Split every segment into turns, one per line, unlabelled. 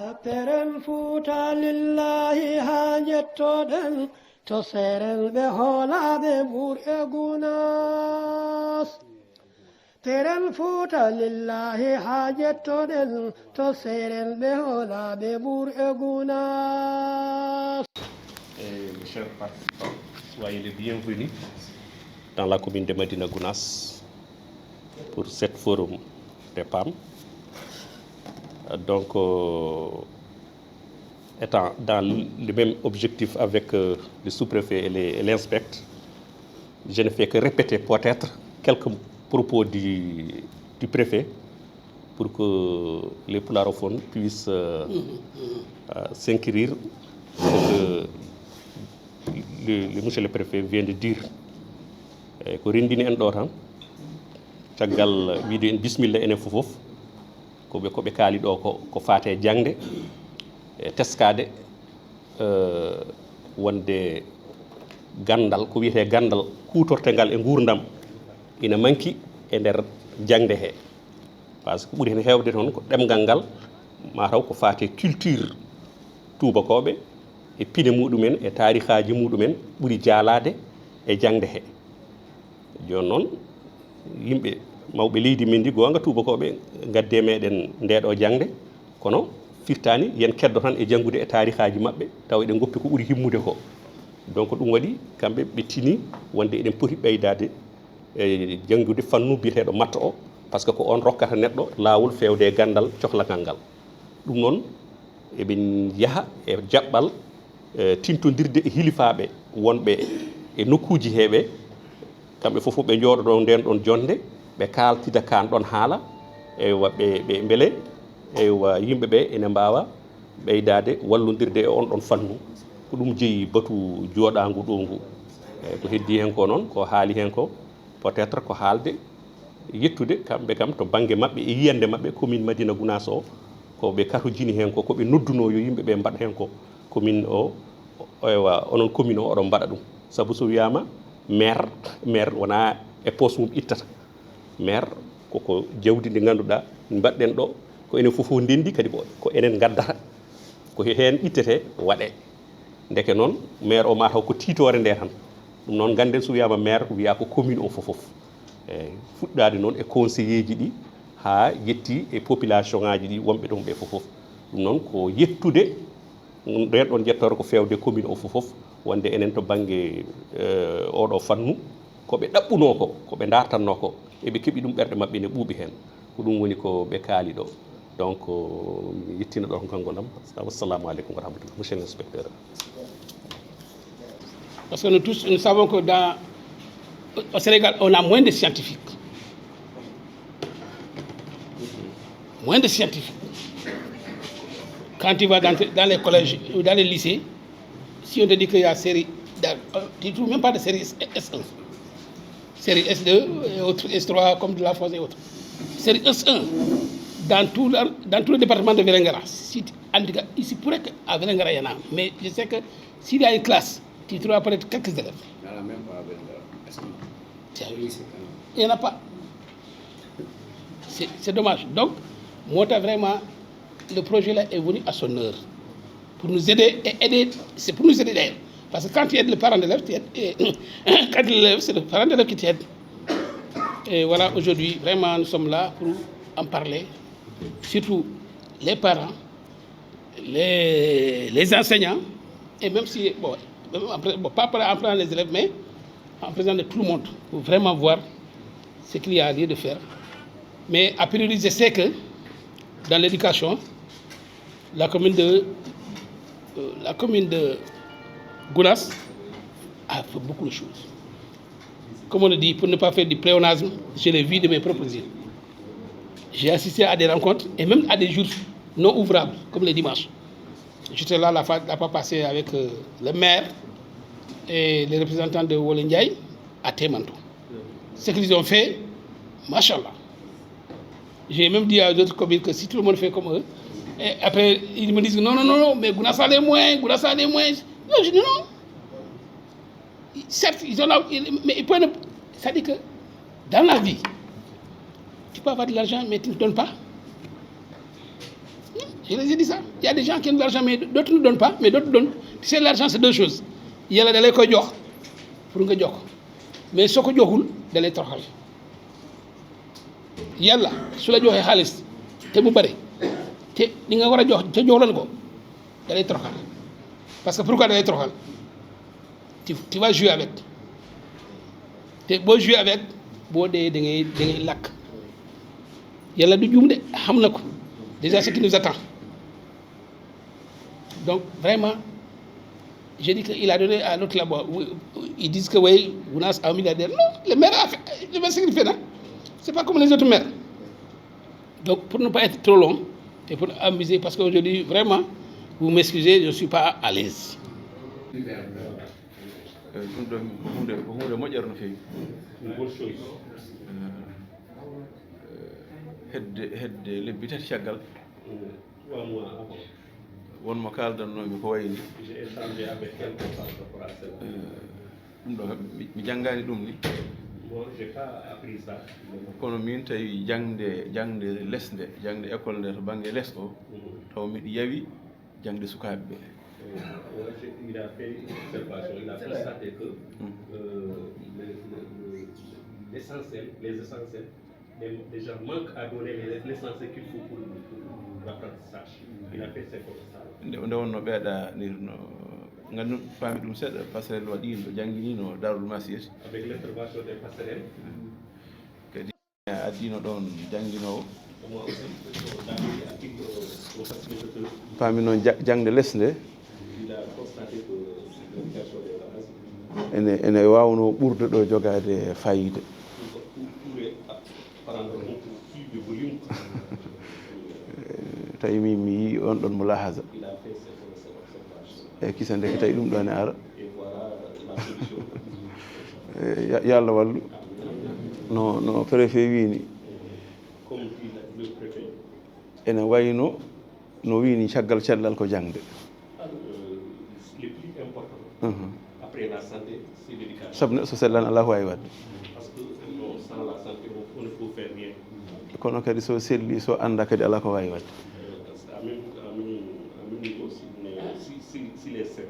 Happeren fuuta lillahi ha jettoɗen to seren ɓe hoolaɓe ɓur'e gunas. Teren fuuta lillahi ha jettoɗen to seren ɓe hoolaɓe ɓur'e gunas.
Chers participants, soyez les bienvenus dans la commune de Médina Gounass pour cette forum des PAM. Donc, étant dans le même objectif avec le sous-préfet et l'inspecteur, je ne fais que répéter peut-être quelques propos du préfet pour que les pularophones puissent s'inquérir ce que le monsieur le préfet vient de dire. Ko rendini en ɗo tan caggal wiide en bisimilla enen fof koɓe kaali ɗo ko faate jangde e teskade wonde gandal ko wiyete gandal kutortegal e gurdam ina manki e nder jangde he par ce que ɓuuri hen hewde toon ko ɗemgal ngal mataw ko faate culture tubakoɓe e pine muɗumen e tarihaji muɗumen ɓuuri jaalade e jangde he joni noon yimɓe mawɓe leydi men ndi gonga tubakoɓe gadde meɗen ndeɗo jangde kono firtani yen keddo tan e janggude e tarihaji mabɓe taw eɗen goppi ko ɓuuri himmude ko donc ɗum waɗi kamɓe ɓe tini wonde eɗen poti ɓeydade e janggude fannu biyeteɗo matta o par ce que ko on rokkata neɗɗo lawol fewde e gandal cohlagal ngal ɗum noon eɓen yaaha e jaɓɓal tintodirde e hilifaɓe wonɓe e nokkuji heɓe kamɓe fof ɓe jooɗoɗo nden ɗon jonde ɓe kaltida kan ɗon haala eywa ɓe beele eywa yimɓeɓe ene mbawa ɓeydade wallodirde e on ɗon fannu ko ɗum jeeyi batu jooɗagu ɗo ngu eyyi ko heddi hen ko noon ko haali hen ko peut être ko haalde yettude kamɓe kam to banggue mabɓe e yiyande mabɓe commune Médina Gounass o koɓe katojini hen ko koɓe nodduno yo yimɓeɓe mbaɗa hen ko commune o eywa onon commune o oɗon mbaɗa ɗum saabu so wiyama maire wona e poste mum ittata maire koko jawdi ndi ganduɗa mbaɗɗen ɗo ko enen foof ndendi kadi ko enen gaddata ko hen ittete waɗe deke noon maire o mataw ko titore nde tan ɗum noon ganden so wiyama maire wiya ko commune o fofoof eyyi fuɗɗade noon e conseiller ji ɗi ha yetti e population ngaji ɗi wonɓe ɗon ɓe fofoof ɗum noon ko yettude nden ɗon jettore ko fewde commune o fofoof wonde enen to banggue oɗo fannu koɓe ɗaɓɓuno ko koɓe dartanno ko eɓe keeɓi ɗum ɓerɗe mabɓe ne ɓuuɓi hen ko ɗum woni ko ɓe kaali ɗo donc mi yettina ɗon kongolam wassalamu aleykum wa rahmatullah monsieur l'inspecteur.
Parce que nous tous nous savons que au Sénégal on a moins de scientifiques. Moins de scientifiques. Quand tu vas dans les collèges ou dans les lycées, si on te dit qu'il y a série, tu ne trouves même pas de série S1. Série S2 et autres, S3 comme de la France et autres. Série S1, dans tout le département de Vélingara. En tout cas, il se pourrait qu'à Vélingara, il y en a. Mais je sais que s'il y a une classe, tu trouveras peut-être quelques élèves.
Il n'y en a même pas à Vélingara.
Il n'y en a pas. C'est dommage. Donc, moi, vraiment, le projet là est venu à son heure. Pour nous aider et aider, c'est pour nous aider d'ailleurs. Parce que quand tu aides le parent d'élève, quand l'élève, c'est le parent d'élève qui t'aide. Et voilà, aujourd'hui, vraiment, nous sommes là pour en parler. Surtout les parents, les enseignants, et même si, pas en prenant les élèves, mais en présence de tout le monde, pour vraiment voir ce qu'il y a lieu de faire. Mais a priori, je sais que dans l'éducation, la commune de Gounass a fait beaucoup de choses. Comme on le dit, pour ne pas faire du pléonasme, je l'ai vu de mes propres yeux. J'ai assisté à des rencontres et même à des jours non ouvrables, comme les dimanches. J'étais là la fois passée avec le maire et les représentants de Wolengay à Témanto. Ce qu'ils ont fait, machallah. J'ai même dit à d'autres communes que si tout le monde fait comme eux, et après ils me disent non, mais Gounass a les moyens, Gounass a les moyens. Non, je dis non. Certes, ils ont là, mais ils peuvent. Ça dit que dans la vie, tu peux avoir de l'argent, mais tu ne donnes pas. Je les ai dit ça. Il y a des gens qui ont de l'argent, mais d'autres ne donnent pas, mais d'autres donnent. Tu sais, l'argent, c'est deux choses. Il y a la koy jox pour nga jox mais soo ko joxul da lay toroxal yàlla su la joxee xaalis te mu bëri te li nga war a jox te jox lan ko da lay toroxal parce que pourquoi da lay toroxal tu vas jouer avec te boo jouer avec boo dee da ngay lakk yàlla du juum de xam na ko déjà ce qui nous attend donc vraiment je dis qu'il a donné à l'autre là-bas ils disent que oui Gounass a un milliardaire non le maire a fait le maire sacrifié na c'est pas comme les autres maires donc pour ne pas être trop long et pour amuser parce qu'aujourd'hui vraiment vous m'excusez je ne suis pas à l'aise
ɗum ɗo ko hunde moƴƴere no feewi hedde lebbi tati caggal wonmo kaldannomi ko wayni ɗum ɗo mi janngani ɗum ni kono min tawi jangde lesde jangde école nde to banggue less o taw miɗo yawi jangde sukaɓe ɓe
il a fait une observation, il a constaté que les essentiels, les gens manquent à donner l'essentiel qu'il faut pour l'apprentissage. Il a fait ses constats.
nde wonno ɓeeɗanirno gandu faami ɗum seeɗa passerelle waɗino ɗo jangguinino Darou Massiyeti
avec l'intervention des passerelles
kadi addino ɗon jangguinowo faami noon jangde less nde
il a constaté que l'éducation des bases
ene wawno ɓurde ɗo jogade fayida tawi mi yi on ɗon mo lahaza e kisa ndeke tawi ɗum ɗo ne ara yo Allah wallu no préfet wini ene wayno no wini caggal cellal ko jangde
après la santé c'est l'éducation
sabu neɗɗo so sellani ala ko wawi wadde
parce que sans la santé on ne peut faire rien
kono kadi so selli so anda kadi ala ko wawi wadde
à même niveau s'il est sain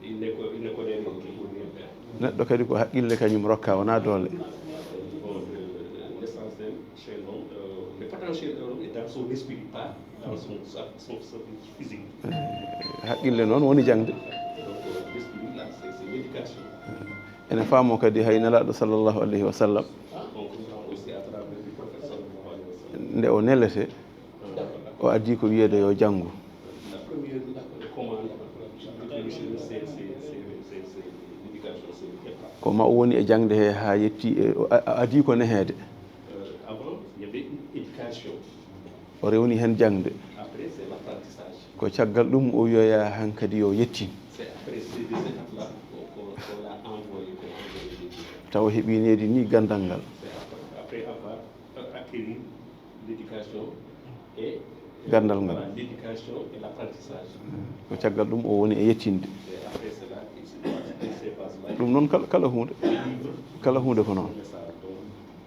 il ne connaît rien pour rien faire
neɗɗo kadi ko haqqille kañum rokka wona doole
l'essentiel chez l'homme le potentiel de l'homme est dans son esprit pas dans son physique
haqqille noon woni jangde ene faamo kadi hay nelaɗo sallllahu alayhi wa sallam nde o nelete o addi ko wiyede yo janggu ko ma o woni e jangde he ha yetti adi ko nehede o rewni hen jangde ko caggal ɗum o wiyoya hankadi yo yettin taw heɓinedi ni gandal ngal
après avoir acquis l'éducation et
gandal ngal
l'éducation et l'apprentissage
ko caggal ɗum o woni e yettinde
après cela
ɗum noon kala hunde ko noon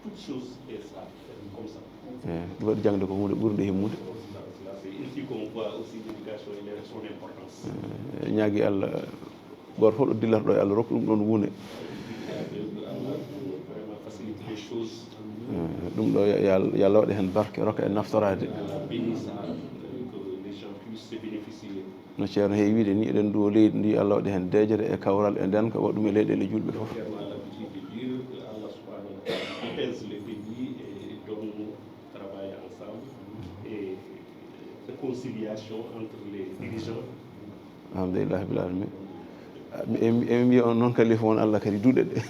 toute chose est ça comme ça
ɗum waɗi jangde ko hunde ɓurde himmude
il faut qu'on voit aussi l'éducation et son importance
ñaagui Allah goto fof ɗo dillata ɗo e Allah rokku ɗum ɗon wuune ɗum ɗo yo Allah waɗa hen barke rokka en naftorade no ceerno heewi wiide ni eɗen duwo leydi ndi Allah waɗa hen deejere e kawral e ndenka waɗa ɗum e leyɗele julɓe fof
conciliation entre les dirigeants
alhamdulillah bil alamin emi mbiya on noon kalifa won Allah kadi duuɗe ɗe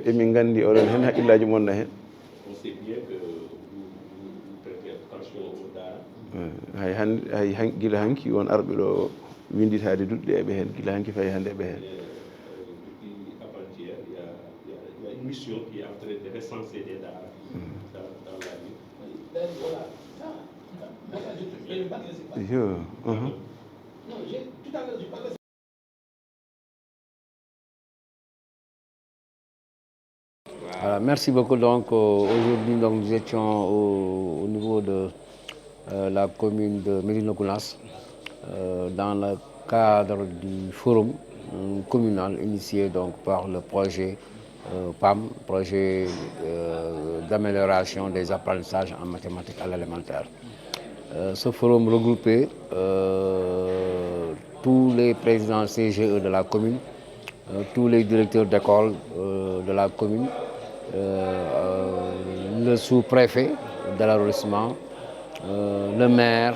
emin gandi oɗon hen haqqillaji monna hen hay gila hanki won arɓe ɗo winditade duɗɗe eɓe hen gila hanki fayi hande eɓe hen
une mission qui est en train de recenser des daara dans la ville.
Yo.
Non, tout à l'heure, je parlais
Voilà, merci beaucoup. Donc, aujourd'hui, nous étions au niveau de la commune de Médina Gounass, dans le cadre du forum communal initié donc, par le projet PAM, projet d'amélioration des apprentissages en mathématiques à l'élémentaire. Ce forum regroupait tous les présidents CGE de la commune, tous les directeurs d'école de la commune, le sous-préfet de l'arrondissement, le maire,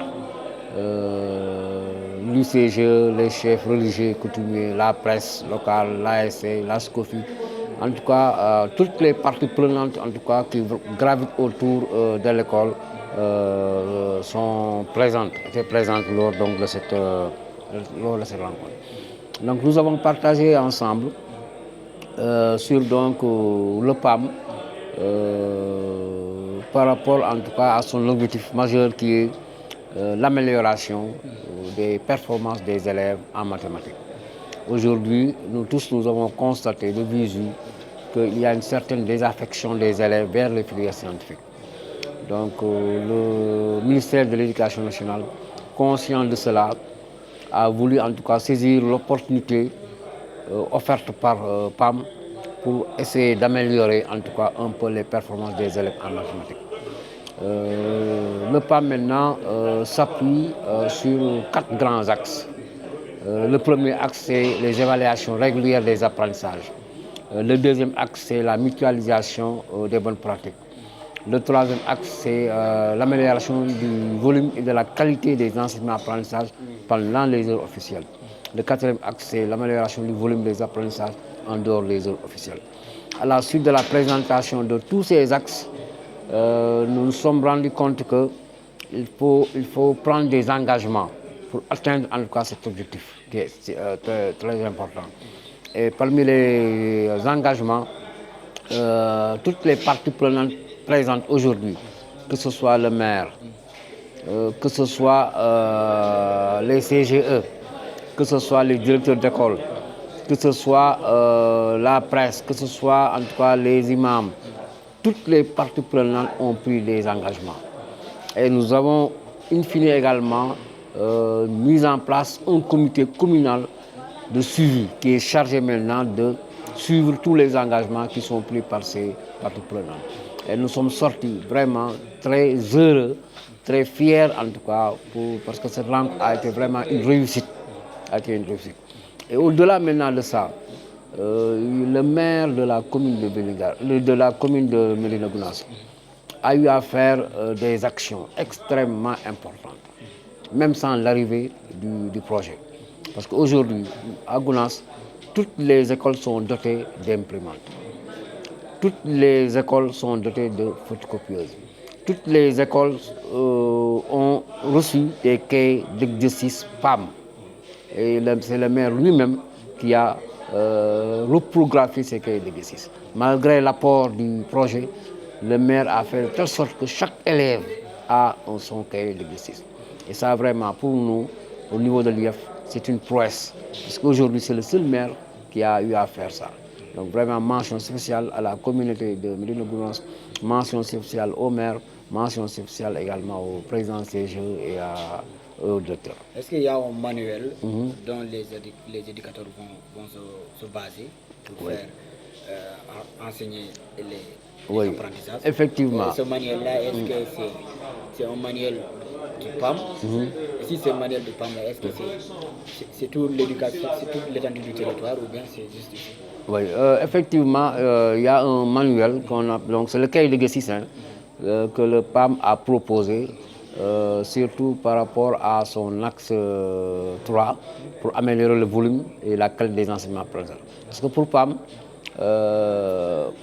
l'UCGE, les chefs religieux coutumiers, la presse locale, l'ASC, la SCOFI, en tout cas toutes les parties prenantes en tout cas, qui gravitent autour de l'école étaient présentes lors donc, de cette rencontre. Donc nous avons partagé ensemble sur donc, le PAM par rapport en tout cas à son objectif majeur qui est l'amélioration des performances des élèves en mathématiques. Aujourd'hui, nous tous nous avons constaté de visu qu'il y a une certaine désaffection des élèves vers les filières scientifiques. Donc le ministère de l'Éducation nationale, conscient de cela, a voulu en tout cas saisir l'opportunité offerte par PAM pour essayer d'améliorer en tout cas un peu les performances des élèves en mathématiques. Le PAM maintenant s'appuie sur 4 grands axes. Le premier axe, c'est les évaluations régulières des apprentissages. Le deuxième axe, c'est la mutualisation des bonnes pratiques. Le troisième axe, c'est l'amélioration du volume et de la qualité des enseignements apprentissages pendant les heures officielles. Le quatrième axe, c'est l'amélioration du volume des apprentissages en dehors des heures officielles. À la suite de la présentation de tous ces axes, nous nous sommes rendus compte qu'il faut prendre des engagements pour atteindre en tout cas cet objectif qui est très important. Et parmi les engagements, toutes les parties prenantes présentes aujourd'hui, que ce soit le maire, que ce soit les CGE, que ce soit les directeurs d'école, que ce soit la presse, que ce soit en tout cas les imams, toutes les parties prenantes ont pris des engagements. Et nous avons, in fine également, mis en place un comité communal de suivi qui est chargé maintenant de suivre tous les engagements qui sont pris par ces parties prenantes. Et nous sommes sortis vraiment très heureux, très fiers en tout cas, parce que cette rencontre a été vraiment une réussite. Et au-delà maintenant de ça, le maire de la commune de Médina Gounass a eu à faire des actions extrêmement importantes, même sans l'arrivée du projet. Parce qu'aujourd'hui, à Gounass, toutes les écoles sont dotées d'imprimantes. Toutes les écoles sont dotées de photocopieuses. Toutes les écoles ont reçu des cahiers d'exercice PAM. Et c'est le maire lui-même qui a reprographié ces cahiers d'exercice. Malgré l'apport du projet, le maire a fait de telle sorte que chaque élève a son cahier d'exercice. Et ça, vraiment, pour nous, au niveau de l'IF, c'est une prouesse. Parce qu'aujourd'hui, c'est le seul maire qui a eu à faire ça. Donc vraiment, mention spéciale à la communauté de Médina Gounass, mention spéciale au maire, mention spéciale également au président CGE et au directeur.
Est-ce qu'il y a un manuel dont les éducateurs vont se baser pour faire enseigner les apprentissages?
Effectivement.
Ce manuel-là, est-ce que c'est un manuel du PAM? Et si c'est un manuel du PAM, est-ce que c'est toute l'éducation, c'est toute l'étendue du territoire ou bien c'est juste ici?
Oui, effectivement, il y a un manuel donc c'est le cahier d'exercice que le PAM a proposé, surtout par rapport à son axe 3, pour améliorer le volume et la qualité des enseignements apprentissages. Parce que pour PAM,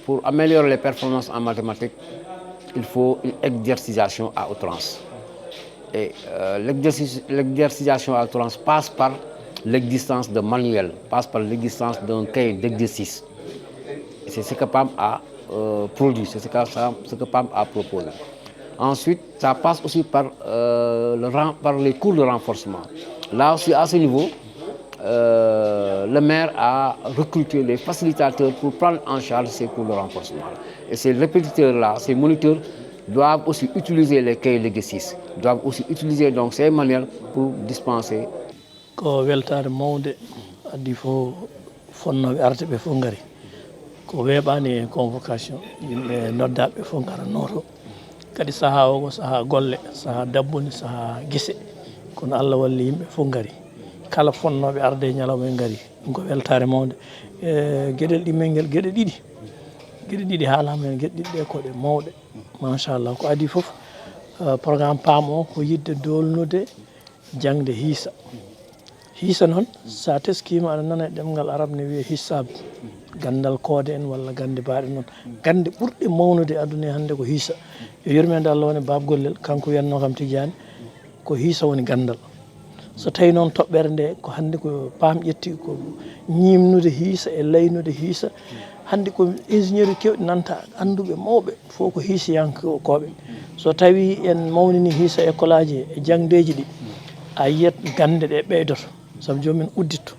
pour améliorer les performances en mathématiques, il faut une exercitation à outrance. Et l'exercitation à outrance passe par l'existence de manuels, passe par l'existence d'un cahier d'exercice. C'est ce que PAM a produit, c'est ce que PAM a proposé. Ensuite, ça passe aussi par les cours de renforcement. Là aussi, à ce niveau, le maire a recruté les facilitateurs pour prendre en charge ces cours de renforcement. Et ces répétiteurs-là, ces moniteurs, doivent aussi utiliser les cahiers d'exercice, doivent aussi utiliser donc ces manuels pour dispenser.
Ko weltare mawde addi fo fonnoɓe arde ɓe fof ngari ko weeɓani convocation yimɓe noddaɓe fof ngara noto kadi saaha o ko saaha golle saaha dabbunde saaha guise kono Allah walli yimɓe fof ngari kala fonnoɓe arde e ñalawma e ngari ɗum ko weltare mawde gueɗel ɗimmel ngel gueɗe ɗiɗi haalama hen gueɗe ɗiɗi ɗe koɗe mawɗe machallah ko adi foof programme PAM o ko yidde dolnude jangde hiisa noon sa teskima aɗa nana e ɗemgal arab ne wiye hissab gandal koode en walla gande baaɗe noon gande ɓurɗe mawnude aduna e hannde ko hiisa yo yurmede Allah woni bab gollel kanko wiyanno kam Tidiane ko hiisa woni gandal so tawi noon toɓɓere nde ko hannde ko PAM ƴetti ko ñimnude hiisa e laynude hiisa hannde ko ingénieur kewɗe nanta annduɓe mawɓe fof ko hiisiyankoɓe so tawi en mawnini hiisa école aji e jangdeji ɗi a yiyat gande ɗe ɓeydoto saabu jomumen udditto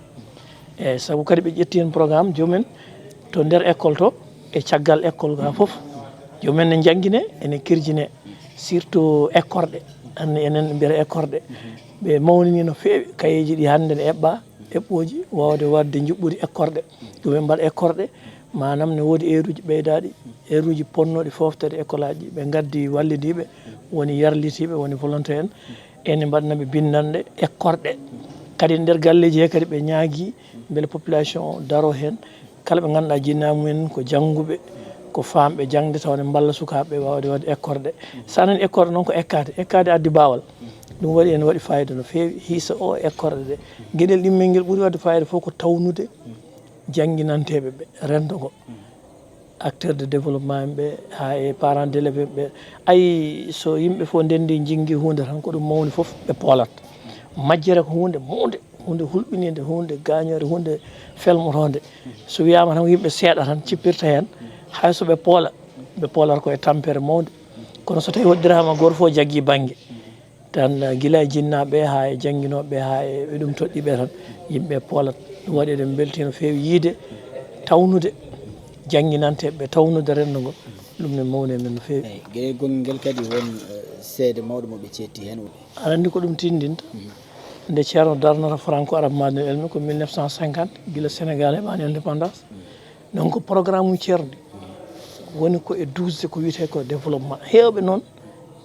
eyyi saabu kadi ɓe ƴetti hen programme jomumen to nder école to e caggal école ga foof jomumen ne jangguine ene kirjine surtout école ɗe hande enen ɓe mbiyata école ɗe ɓe mawnini no feewi kayeji ɗi hande ne eɓɓa eɓɓoji wawde wadde juɓɓudi école ɗe jomumen mbaɗa école ɗe manam ne woodi heure uji ɓeydaɗi heure uji ponnoɗi foftede école aji ɓe gaddi wallidiɓe woni yarlitiɓe woni volonté en ene mbaɗanaɓe bindanɗe école ɗe kadi nder galleji he kadi ɓe ñaagui beele population o daro hen kala ɓe ganduɗa jinnamumen ko jangguɓe ko famɓe jangde tawne balla sukaɓeɓe wawde wadde école ɗe sa nani école noon ko ekkade addi bawal ɗum waɗi ene waɗi fayida no fewi hiisa o école ɗe gueɗel ɗimmel nguel ɓuuri wadde fayida fof ko tawnude jangguinanteɓe ɓe rendo ngo acteur de développement ɓe ha e parents d'élèves ɓe ayi so yimɓe fof ndendi jingui hunde tan ko ɗum mawni foof ɓe poolat majjere ko hunde hulɓinide hunde gagnore hunde felmotode so wiyama tan yimɓe seeɗa tan cippirta hen hay so ɓe poolata koye tampere mawde kono so tawi hoddirama goto fof jaggui banggue tan guila e jinnaɓe ha e jangguinoɓe ha e ɗum toɗɗiɓe tan yimɓe poolat ɗum waɗi eɗen belti no fewi yiide tawnude jangguinanteɓe tawnude rendo ngo ɗum ne mawni men no fewi
gueɗel gonguel kadi won seede mawɗo moɓe cetti hen
aɗa andi ko ɗum tindinta nde ceerno darnata franco arabe madel elmi ko 1950 guila sénégal heɓani indépendance donc programme uji ceerno ɗi woni ko e 12 ko wiyete ko développement hewɓe noon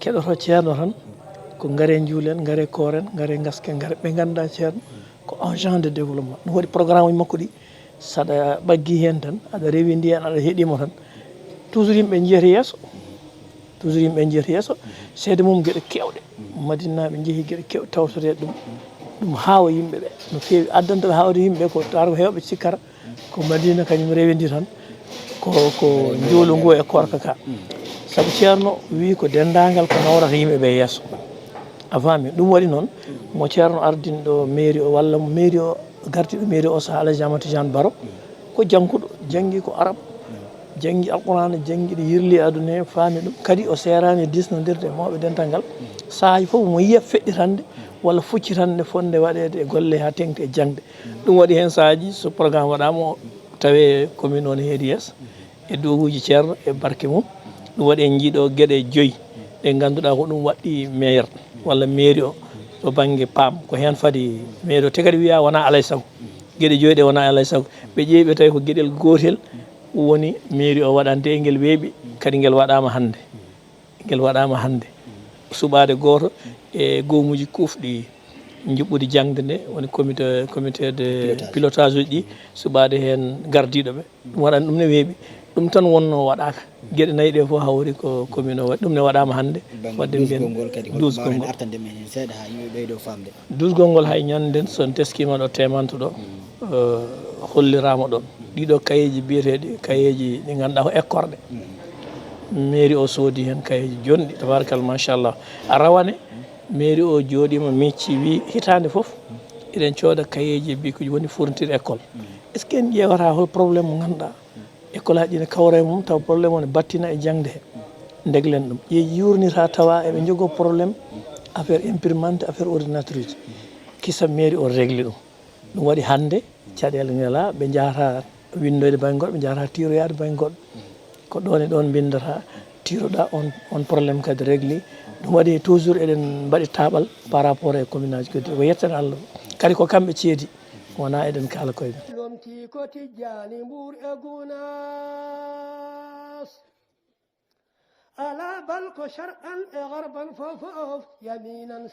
keɗoto ceerno tan ko gaare juulen gaare kooren gaare gasken gaare ɓe ganduɗa ceerno ko agent de développement ɗum waɗi programme uji makko ɗi saɗa ɓaggi hen tan aɗa rewidi hen aɗa heeɗima tan toujours yimɓe jiyata yeeso seede mum gueɗe kewɗe madinaɓe jeehi gueɗe kewɗe tawtorede ɗum haawa yimɓeɓe no fewi addantaɓe hawde yimɓeɓe ko tawata ko hewɓe cikkata ko madina kañum rewidi tan ko juulu ngu e korka ka saabu ceerno wi ko dendagal ko nawrata yimɓeɓe yeeso avant mi ɗum waɗi noon mo ceerno ardini ɗo mairie o walla mo mairie o gardiɗo mairie o saaha Alaji Amadou Tidiane Baro ko jangkuɗo janggi ko arabe janggi alqur'ana janggi ɗo yirli aduna he faami ɗum kadi o serani disnodirde mawɓe dental ngal saahaji foof mo yiya feɗɗitande walla fuccitande fonde waɗede e golle ha tengti e jangde ɗum waɗi hen saahaji so programme waɗama tawe commune o ne heedi yeeso e doguji ceerno e barke mum ɗum waɗi en jiiɗo gueɗe 5 ɗe ganduɗa ko ɗum waɗɗi maire walla mairie o to banggue PAM ko hen fadi mairie o te kadi wiya wona alay saago gueɗe 5 ɗe wona alay saago ɓe ƴeewi ɓe tawi ko gueɗel gotel woni mairie o waɗante e ngel weeɓi kadi ngel waɗama hande suɓade goto e goomuji kufɗi juɓɓudi jangde nde woni comité de pilotage uji ɗi suɓade hen gardiɗoɓe ɗum waɗani ɗum ne weeɓi ɗum tan wonno waɗaka gueɗe 4 ɗe fof hawri ko commune o waɗi ɗum ne waɗama hande wadde mbiyen 12 konngol
artande men hen seeɗa ha yimɓe ɓeydo famde
12 konngol hay ñanden son teskima ɗo temanto ɗo hollirama ɗon ɗiɗo kayeji biyeteɗi kayeji ɗi ganduɗa ko école ɗe mairie o soodi hen kayeji jonɗi tabarakallah machallah a rawane mairie o jooɗima mecci wi hitande foof eɗen cooda kayeji bi ko woni fourniture école est ce que en ƴewata hol probléme mo ganduɗa école aji ne kawra e mum taw probléme o ne battina e jangde he deglen ɗum ƴeeji yurnita tawa eɓe jogo probléme affaire imprimante affaire ordinatrice kisa mairie o régli ɗum ɗum waɗi hannde caɗeele ngala ɓe jahata windoyde baŋnge goɗɗo ɓe jahata tiroyade baŋnge goɗɗo ko ɗon e ɗon bindata tiroɗa on probléme kadi régli ɗum waɗi toujours eɗen mbaɗi taɓal par rapport e commune aji keddi ko yettere Allah kadi ko kamɓe ceedi wona eɗen kaala koye men
lomti ko tijjani mbuur e gunas ala bal ko sharqan e garban fofof yaminan